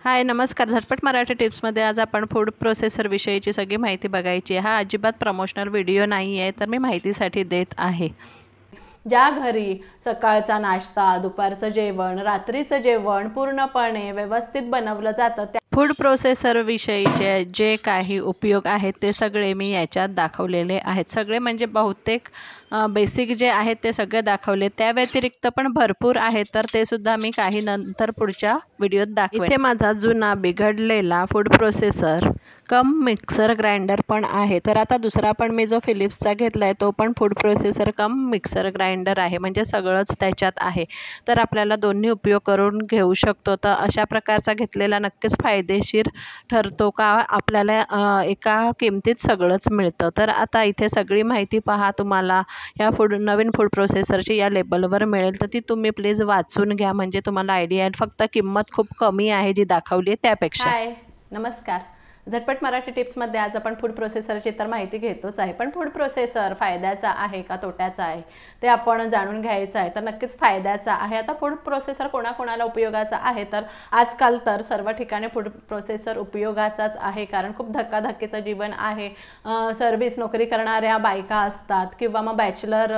हाय नमस्कार. झटपट मराठी टिप्समध्ये आज आपण फूड प्रोसेसर विषयीची सगळी माहिती बघायची आहे. हा अजिबात प्रमोशनल व्हिडिओ नाही आहे, तर मी माहितीसाठी देत आहे. ज्या घरी सकाळचा नाश्ता, दुपारचं जेवण, रात्रीचं जेवण पूर्णपणे व्यवस्थित बनवलं जातं त्या फूड प्रोसेसर विषयीचे जे काही उपयोग आहेत ते सगळे मी याच्यात दाखवलेले आहेत. सगळे म्हणजे बहुतेक बेसिक जे आहेत ते सगळे दाखवले. त्या व्यतिरिक्त पण भरपूर आहेत, तर ते सुद्धा मी काही नंतर पुढच्या व्हिडिओत दाखवेन. इथे माझा जुना बिघडलेला फूड प्रोसेसर कम मिक्सर ग्राइंडर पण आहे. तर आता दुसरा पण मी जो फिलिप्सचा घेतला आहे तो पण फूड प्रोसेसर कम मिक्सर ग्राइंडर आहे, म्हणजे सगळंच त्याच्यात आहे. तर आपल्याला दोन्ही उपयोग करून घेऊ शकतो. तर अशा प्रकारचा घेतलेला नक्कीच फायदेशीर ठरतो का आपल्याला एका किमतीत सगळंच मिळतं. तर आता इथे सगळी माहिती पहा. तुम्हाला या नवीन फूड प्रोसेसरची या लेबलवर मिळेल, तर ती तुम्ही प्लीज वाचून घ्या, म्हणजे तुम्हाला आयडिया येईल. फक्त किंमत खूप कमी आहे जी दाखवली आहे त्यापेक्षा. हाय नमस्कार. झटपट मराठी टिप्समध्ये आज आपण फूड प्रोसेसरची तर माहिती घेतोच आहे, पण फूड प्रोसेसर फायद्याचा आहे का तोट्याचा आहे ते आपण जाणून घ्यायचं आहे. तर नक्कीच फायद्याचा आहे. आता फूड प्रोसेसर कोणाकोणाला उपयोगाचा आहे, तर आजकाल तर सर्व ठिकाणी फूड प्रोसेसर उपयोगाचाच आहे, कारण खूप धक्काधक्कीचं जीवन आहे. सर्व्हिस नोकरी करणाऱ्या बायका असतात किंवा मग बॅचलर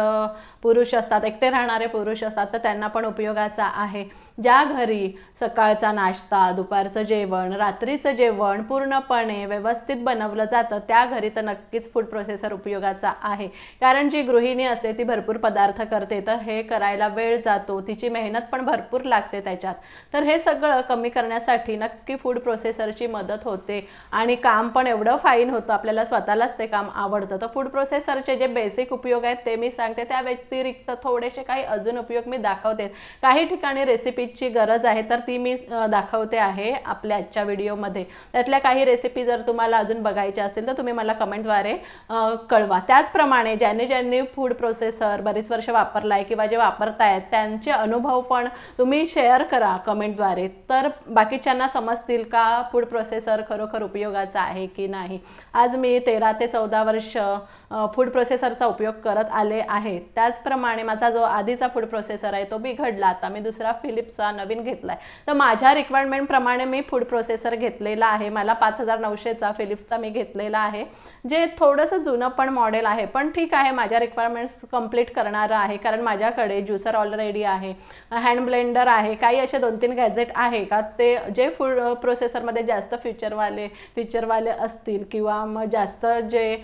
पुरुष असतात, एकटे राहणारे पुरुष असतात, तर त्यांना पण उपयोगाचा आहे. ज्या घरी सकाळचा नाश्ता, दुपारचं जेवण, रात्रीचं जेवण पूर्णपणे व्यवस्थित बनवलं जातं त्या घरी तर नक्कीच फूड प्रोसेसर उपयोगाचा आहे. कारण जी गृहिणी असते ती भरपूर पदार्थ करते, तर हे करायला वेळ जातो, तिची मेहनत पण भरपूर लागते त्याच्यात. तर हे सगळं कमी करण्यासाठी नक्की फूड प्रोसेसरची मदत होते आणि काम पण एवढं फाईन होतं, आपल्याला स्वतःलाच ते काम आवडतं. तर फूड प्रोसेसरचे जे बेसिक उपयोग आहेत ते मी सांगते, त्या व्यतिरिक्त थोडेसे काही अजून उपयोग मी दाखवते. काही ठिकाणी रेसिपीची गरज आहे तर ती मी दाखवते आहे आपल्या आजच्या व्हिडिओमध्ये. त्यातल्या काही रेसिपी जर तुम्हाला अजून बघायच्या असतील तर तुम्ही मला कमेंटद्वारे कळवा. त्याचप्रमाणे ज्यांनी फूड प्रोसेसर बरीच वर्ष वापरला आहे किंवा जे वापरतायत त्यांचे अनुभव पण तुम्ही शेअर करा कमेंटद्वारे, तर बाकीच्यांना समजतील का फूड प्रोसेसर खरोखर उपयोगाचा आहे की नाही. आज मी 13 ते 14 वर्ष फूड प्रोसेसरचा उपयोग करत आले आहे. त्याचप्रमाणे माझा जो आधीचा फूड प्रोसेसर आहे तो बिघडला, आता मी दुसरा फिलिप्सचा नवीन घेतलाय. तर माझ्या रिक्वायरमेंट प्रमाणे मी फूड प्रोसेसर घेतलेला आहे. मला 5900चा फिलिप्सचा मी घेतलेला आहे, जे थोडंसं जुनं पण मॉडेल आहे, पण ठीक आहे, माझ्या रिक्वायरमेंट्स कंप्लीट करणारं आहे. कारण माझ्याकडे ज्युसर ऑलरेडी आहे, हँड ब्लेंडर आहे, काही असे 2-3 गॅजेट आहे का ते जे फूड प्रोसेसरमध्ये जास्त फीचरवाले असतील किंवा मग जास्त जे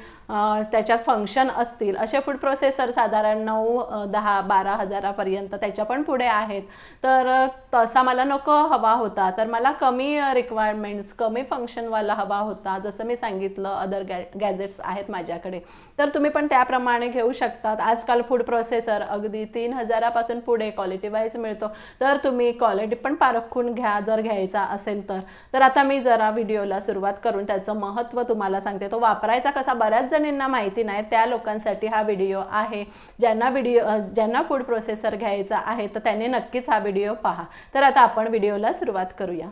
त्याच्यात फंक्शन असतील असे फूड प्रोसेसर साधारण 9-10-12 हजारापर्यंत त्याच्या पण पुढे आहेत. तर तसा मला नको हवा होता, तर मला कमी रिक्वायरमेंट्स, कमी फंक्शनवाला हवा होता. जसं मी सांगितलं अदर गॅजेट्स आहेत माझ्याकडे, तर तुम्ही पण त्याप्रमाणे घेऊ शकतात. आजकाल फूड प्रोसेसर अगदी 3000पासून पुढे क्वालिटी वाईज मिळतो, तर तुम्ही क्वालिटी पण पारखून घ्या जर घ्यायचा असेल तर. तर आता मी जरा व्हिडिओला सुरुवात करून त्याचं महत्त्व तुम्हाला सांगते. तो वापरायचा कसा बऱ्याच जणांना माहिती नाही, त्या लोकांसाठी हा व्हिडिओ आहे. ज्यांना फूड प्रोसेसर घ्यायचा आहे तर त्यांनी नक्कीच हा व्हिडिओ पहा. तर आता आपण व्हिडिओला सुरुवात करूया.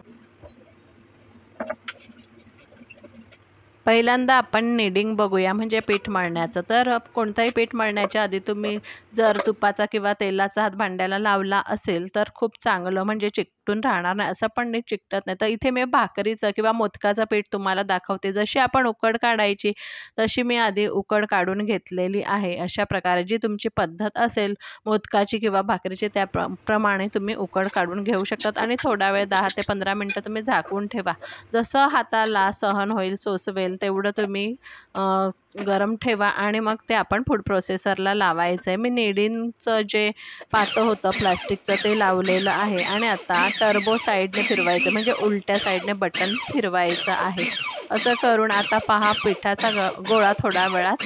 पहिल्यांदा आपण नीडिंग बघूया, म्हणजे पीठ मळण्याचं. तर कोणताही पीठ मळण्याच्या आधी तुम्ही जर तुपाचा किंवा तेलाचा हात भांड्याला लावला असेल तर खूप चांगलं, म्हणजे चिकटून राहणार नाही. असं पण नाही चिकटत नाही. तर इथे मी भाकरीचं किंवा मोदकाचं पीठ तुम्हाला दाखवते. जशी आपण उकड काढायची तशी मी आधी उकड काढून घेतलेली आहे. अशा प्रकारे जी तुमची पद्धत असेल मोदकाची किंवा भाकरीची त्याप्रमाणे तुम्ही उकड काढून घेऊ शकतात आणि थोडा वेळ 10 ते 15 मिनटं तुम्ही झाकून ठेवा. जसं हाताला सहन होईल, सोसवेल तेवढं तुम्ही गरम ठेवा आणि मग ते आपण फूड प्रोसेसरला लावायचं आहे. मी निडिंगचं जे पातं होतं प्लास्टिकचं ते लावलेलं आहे आणि आता टर्बो साईडने फिरवायचं, म्हणजे उलट्या साईडने बटन फिरवायचं आहे. असं करून आता पहा पिठाचा गोळा थोड्या वेळात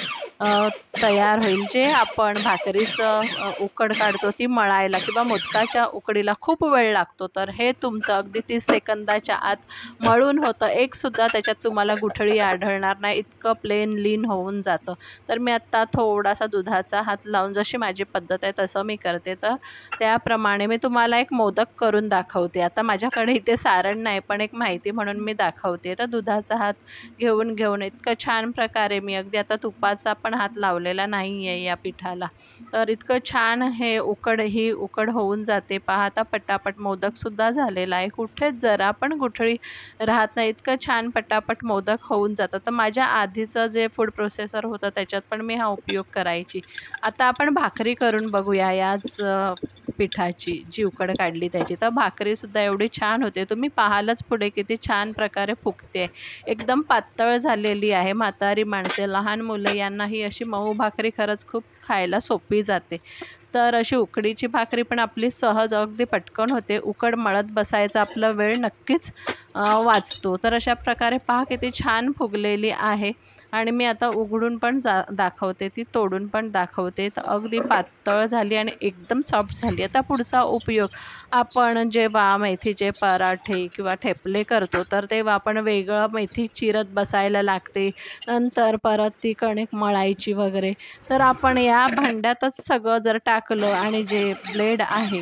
तयार होईल. जे आपण भाकरीचं उकड काढतो ती मळायला किंवा मोदकाच्या उकडीला खूप वेळ लागतो, तर हे तुमचं अगदी 30 सेकंदाच्या आत मळून होतं. एकसुद्धा त्याच्यात तुम्हाला गुठळी आढळणार नाही, इतकं प्लेन लीन होऊन जातं. तर मी आत्ता थोडासा दुधाचा हात लावून, जशी माझी पद्धत आहे तसं मी करते, तर त्याप्रमाणे मी तुम्हाला एक मोदक करून दाखवते. आता माझ्याकडे इथे सारण नाही, पण एक माहिती म्हणून मी दाखवते. तर दुधाचा हात घेऊन इतकं छान प्रकारे मी अगदी आता तुपाचा पण पण हात लावलेला नाही आहे या पिठाला. तर इतकं छान हे उकड होऊन जाते. पहा आता पटापट मोदकसुद्धा झालेला आहे. कुठेच जरा पण गुठळी राहत नाही. इतकं छान पटापट मोदक होऊन जातं. तर माझ्या आधीचं जे फूड प्रोसेसर होतं त्याच्यात पण मी हा उपयोग करायची. आता आपण भाकरी करून बघूया याच पिठाची, जी उकड काढली त्याची. तर भाकरीसुद्धा एवढी छान होते. तुम्ही पाहालच पुढे किती छान प्रकारे फुगते. एकदम पातळ झालेली आहे. म्हातारी माणसे, लहान मुलं यांनाही अशी मऊ भाकरी खरंच खूप खायला सोपी जाते. तर अशी उकडीची भाकरी पण आपली सहज अगदी पटकन होते. उकड मळत बसायचा आपला वेळ नक्कीच वाचतो. तर अशा प्रकारे पहा किती छान फुगलेली आहे. आणि मी आता उघडून पण दाखवते, ती तोडून पण दाखवते. तर अगदी पातळ झाली आणि एकदम सॉफ्ट झाली. आता पुढचा उपयोग, आपण जेव्हा मेथीचे पराठे किंवा ठेपले करतो तर तेव्हा आपण वेगळं मेथी चिरत बसायला लागते. नंतर परत ती कणिक मळायची वगैरे. तर आपण या भांड्यातच सगळं जर टाकलं आणि जे ब्लेड आहे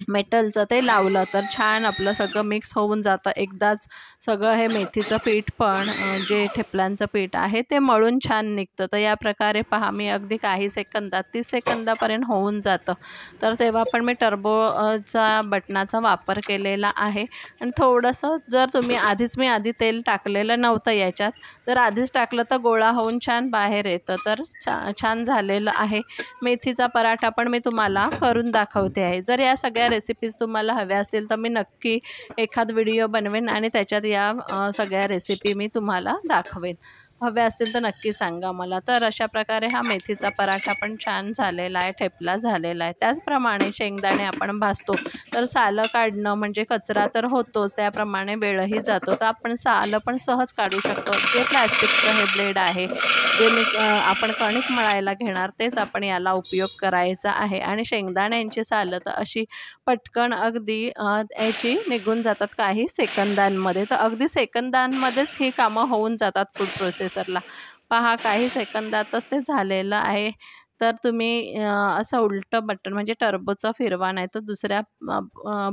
मेटलचं ते लावलं तर छान आपलं सगळं मिक्स होऊन जातं. एकदाच सगळं हे मेथीचं पीठ पण जे ठेपल्यांचं पीठ आहे ते मळून छान निघतं. तर या प्रकारे पहा मी अगदी काही सेकंदात 30 सेकंदापर्यंत होऊन जातं. तर तेव्हा पण मी टर्बोचा बटनाचा वापर केलेला आहे. आणि थोडंसं जर तुम्ही आधी तेल टाकलेलं नव्हतं याच्यात, तर आधीच टाकलं तर गोळा होऊन छान बाहेर येतं. तर छान झालेलं आहे. मेथीचा पराठा पण मी तुम्हाला करून दाखवते आहे. जर या सगळ्या रेसिपीज तुम्हाला हव्या असतील तर मी नक्की एखाद व्हिडिओ बनवेन आणि त्याच्यात या सगळ्या रेसिपी मी तुम्हाला दाखवेन. हव्या असतील तर नक्की सांगा मला. तर अशा प्रकारे हा मेथीचा पराठा पण छान झालेला आहे, ठेपला झालेला आहे. त्याचप्रमाणे शेंगदाणे आपण भाजतो तर सालं काढणं म्हणजे कचरा तर होतोच, त्याप्रमाणे वेळही जातो. तर आपण सालं पण सहज काढू शकतो. जे प्लॅस्टिकचं हे ब्लेड आहे, जे आपण कणिक मळायला घेणार तेच आपण याला उपयोग करायचा आहे. आणि शेंगदाण्यांची सालं तर अशी पटकन अगदी याची निघून जातात काही सेकंदांमध्ये. तर अगदी सेकंदांमध्येच ही कामं होऊन जातात फूड प्रोसेसरला. पहा काही सेकंदातच ते झालेलं आहे. तर तुम्ही असं उलटं बटन म्हणजे टर्बोचं फिरवा, नाही तर दुसऱ्या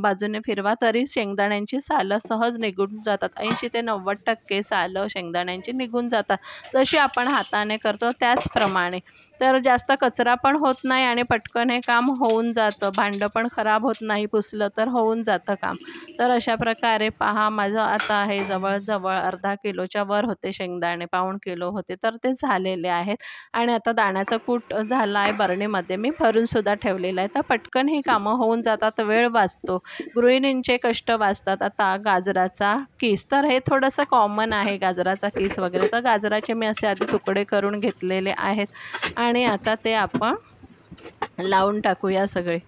बाजूने फिरवा, तरी शेंगदाण्यांची सालं सहज निघून जातात. 80 ते 90% सालं शेंगदाण्यांची निघून जातात. जशी आपण हाताने करतो त्याचप्रमाणे. तर जास्त कचरा पण होत नाही आणि पटकन हे काम होऊन जातं. भांडं पण खराब होत नाही, पुसलं तर होऊन जातं काम. तर अशा प्रकारे पहा माझं आता हे जवळजवळ अर्धा किलोच्या वर होते शेंगदाणे, पाऊण किलो होते. तर ते झालेले आहेत. आणि आता दाण्याचं कूट झालं आहे बरणीमध्ये मी भरूनसुद्धा ठेवलेलं आहे. तर पटकन ही कामं होऊन जातात, वेळ वाचतो, गृहिणींचे कष्ट वाचतात. आता गाजराचा किस, तर हे थोडंसं कॉमन आहे गाजराचा किस वगैरे. तर गाजराचे मी असे आधी तुकडे करून घेतलेले आहेत आणि आता ते आपण लावून टाकूया सगळे.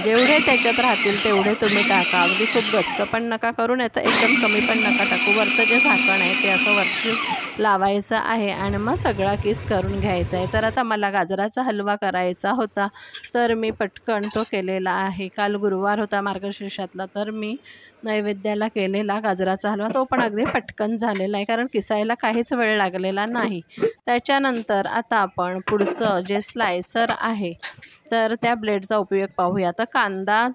जेवढे त्याच्यात राहतील तेवढे तुम्ही टाका. अगदी खूप गच्च पण नका करू, नाही तर एकदम कमी पण नका टाकू. वरचं जे झाकण आहे ते असं वरती लावायचं आहे आणि मग सगळा किस करून घ्यायचा आहे. तर आता मला गाजराचा हलवा करायचा होता, तर मी पटकन तो केलेला आहे. काल गुरुवार होता मार्गशीर्षातला, तर मी नैवेद्याला केलेला गाजराचा हलवा, तो पण अगदी पटकन झालेला आहे, कारण किसायला काहीच वेळ लागलेला नाही. त्याच्यानंतर आता आपण पुढचं जे स्लायसर आहे तर त्या ब्लेडचा उपयोग पाहूया. तर कांदा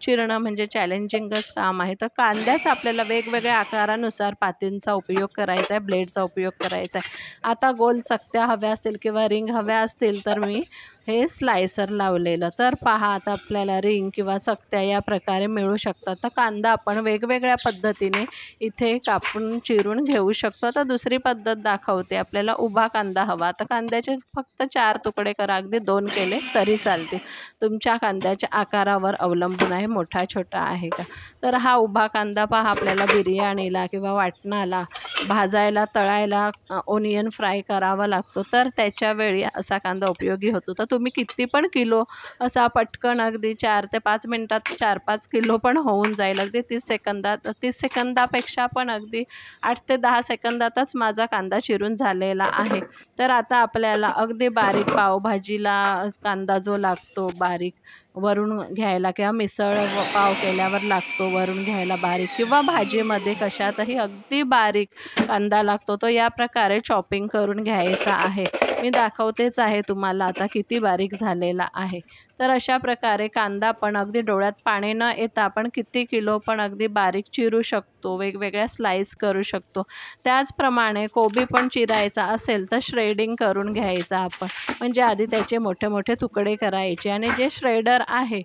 चिरणं म्हणजे चॅलेंजिंगच काम आहे. तर कांद्याच आपल्याला वेगवेगळ्या आकारानुसार पातींचा उपयोग करायचा आहे, ब्लेडचा उपयोग करायचा आहे. आता गोल चकत्या हव्या असतील किंवा रिंग हव्या असतील तर मी हे स्लायसर लावलेलं. तर पहा आता आपल्याला रिंग किंवा चकत्या या प्रकारे मिळू शकतात. तर कांदा आपण वेगवेगळ्या पद्धतीने इथे कापून चिरून घेऊ शकतो. तर दुसरी पद्धत दाखवते. आपल्याला उभा कांदा हवा तर कांद्याचे फक्त 4 तुकडे करा, अगदी 2 केले तरी चालतील. तुमच्या कांद्याच्या आकारावर अवलंबून आहे, मोठा छोटा आहे का. तर हा उभा कांदा पहा आपल्याला बिर्याणीला किंवा वाटणाला भाजायला, तळायला, ओनियन फ्राय करावा लागतो. तर त्याच्या वेळी असा कांदा उपयोगी होतो. तर तुम्ही किती पण किलो असा पटकन अगदी 4 ते 5 मिनटात 4-5 किलो पण होऊन जाईल. अगदी 30 सेकंदात, 30 सेकंदापेक्षा पण अगदी 8 ते 10 सेकंदातच माझा कांदा चिरून झालेला आहे. तर आता आपल्याला अगदी बारीक पावभाजीला कांदा जो लागतो बारीक वरून घ्यायला, किंवा मिसळ पाव केल्यावर लागतो वरून घ्यायला बारीक, किंवा भाजीमध्ये कशातही अगदी बारीक कांदा लागतो, तो या प्रकारे चॉपिंग करून घ्यायचा आहे. मी दाखवतेच आहे तुम्हाला आता किती बारीक झालेला आहे। तर अशा प्रकारे कांदा पण अगदी डोळ्यात पाणी न येता आपण किती किलो पण अगदी बारीक चिरू शकतो, वेगवेगळ्या स्लाइस करू शकतो। त्याचप्रमाणे कोबी पण चिरायचा असेल तर श्रेडिंग करून घ्यायचा आपण, म्हणजे आधी त्याचे मोठे मोठे तुकडे करायचे आणि जे श्रेडर आहे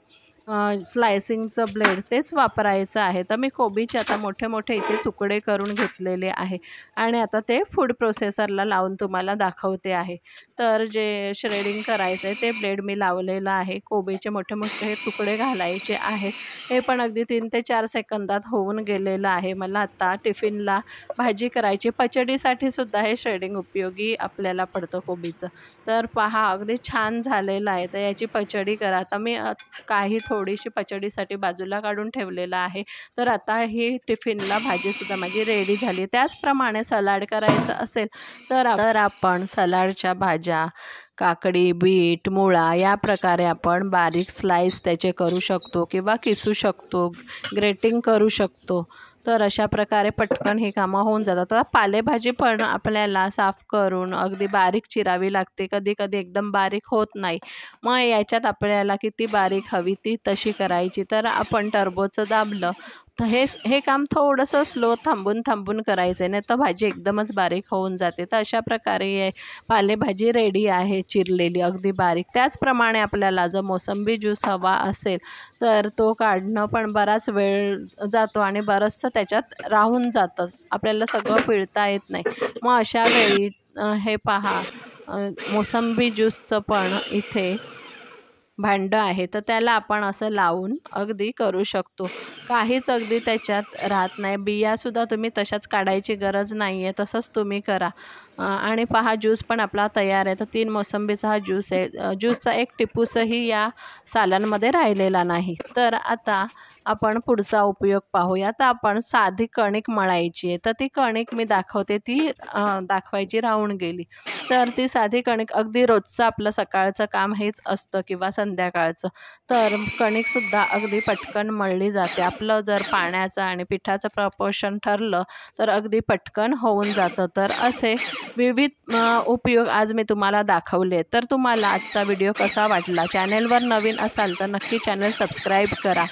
स्लायसिंगचं ब्लेड तेच वापरायचं आहे। तर मी कोबीचे आता मोठे मोठे इथे तुकडे करून घेतलेले आहे आणि आता ते फूड प्रोसेसरला लावून तुम्हाला दाखवते आहे। तर जे श्रेडिंग करायचं आहे ते ब्लेड मी लावलेलं आहे। कोबीचे मोठे मोठे तुकडे घालायचे आहेत, हे पण अगदी 3 ते 4 सेकंदात होऊन गेलेलं आहे। मला आता टिफिनला भाजी करायची, पचडीसाठी सुद्धा हे श्रेडिंग उपयोगी आपल्याला पडतं कोबीचं। तर पहा अगदी छान झालेलं आहे। तर याची पचडी करा। आता मी काही थोडीशी पचडीसाठी बाजूला काढून ठेवलेलं आहे। तर आता ही टिफिनला भाजीसुद्धा माझी रेडी झाली। त्याचप्रमाणे सलाड करायचं असेल तर आपण सलाडच्या भाज्या काकडी, बीट, मुळा या प्रकारे आपण बारीक स्लाइस त्याचे करू शकतो किंवा किसू शकतो, ग्रेटिंग करू शकतो। तर अशा प्रकारे पटकन ही कामं होऊन जातात। आता पालेभाजी पण आपल्याला साफ करून अगदी बारीक चिरावी लागते, कधी कधी एकदम बारीक होत नाही। मग याच्यात आपल्याला किती बारीक हवी ती तशी करायची। तर आपण टर्बोचं दाबलं तर हे काम थोडंसं स्लो थांबून करायचं आहे, नाही तर भाजी एकदमच बारीक होऊन जाते। तर अशा प्रकारे पालेभाजी रेडी आहे चिरलेली अगदी बारीक। त्याचप्रमाणे आपल्याला जर मोसंबी ज्यूस हवा असेल तर तो काढणं पण बराच वेळ जातो आणि बरंचसं त्याच्यात राहून जातं, आपल्याला सगळं पिळता येत नाही। मग अशा वेळी हे पहा मोसंबी ज्यूसचं पण इथे भांडं आहे, तर त्याला आपण असं लावून अगदी करू शकतो, काहीच अगदी त्याच्यात राहत नाही। बियासुद्धा तुम्ही तशाच काढायची गरज नाही आहे, तसंच तुम्ही करा। आणि पहा ज्यूस पण आपला तयार आहे। तर 3 मोसंबीचा हा ज्यूस आहे। ज्यूसचा एक टिपूसही या सालांमध्ये राहिलेला नाही। तर आता आपण पुढचा उपयोग पाहूया। तर आपण साधी कणिक मळायची आहे, तर ती कणिक मी दाखवते, ती दाखवायची राहून गेली। तर ती साधी कणिक अगदी रोजचं आपलं सकाळचं काम हेच असतं किंवा संध्याकाळचं। तर कणिकसुद्धा अगदी पटकन मळली जाते। आपलं जर पाण्याचं आणि पिठाचं प्रपोर्शन ठरलं तर अगदी पटकन होऊन जातं। तर असे विविध उपयोग आज मी तुम्हाला दाखवले। तर तुम्हाला आजचा व्हिडिओ कसा वाटला? चॅनेलवर नवीन असाल तर नक्की चॅनल सबस्क्राईब करा,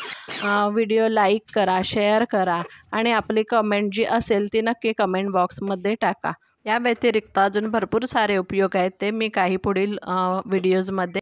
व्हिडिओ लाईक करा, शेअर करा आणि आपली कमेंट जी असेल ती नक्की कमेंट बॉक्समध्ये टाका। या व्यतिरिक्त अजून भरपूर सारे उपयोग आहेत, ते मी काही पुढील व्हिडिओजमध्ये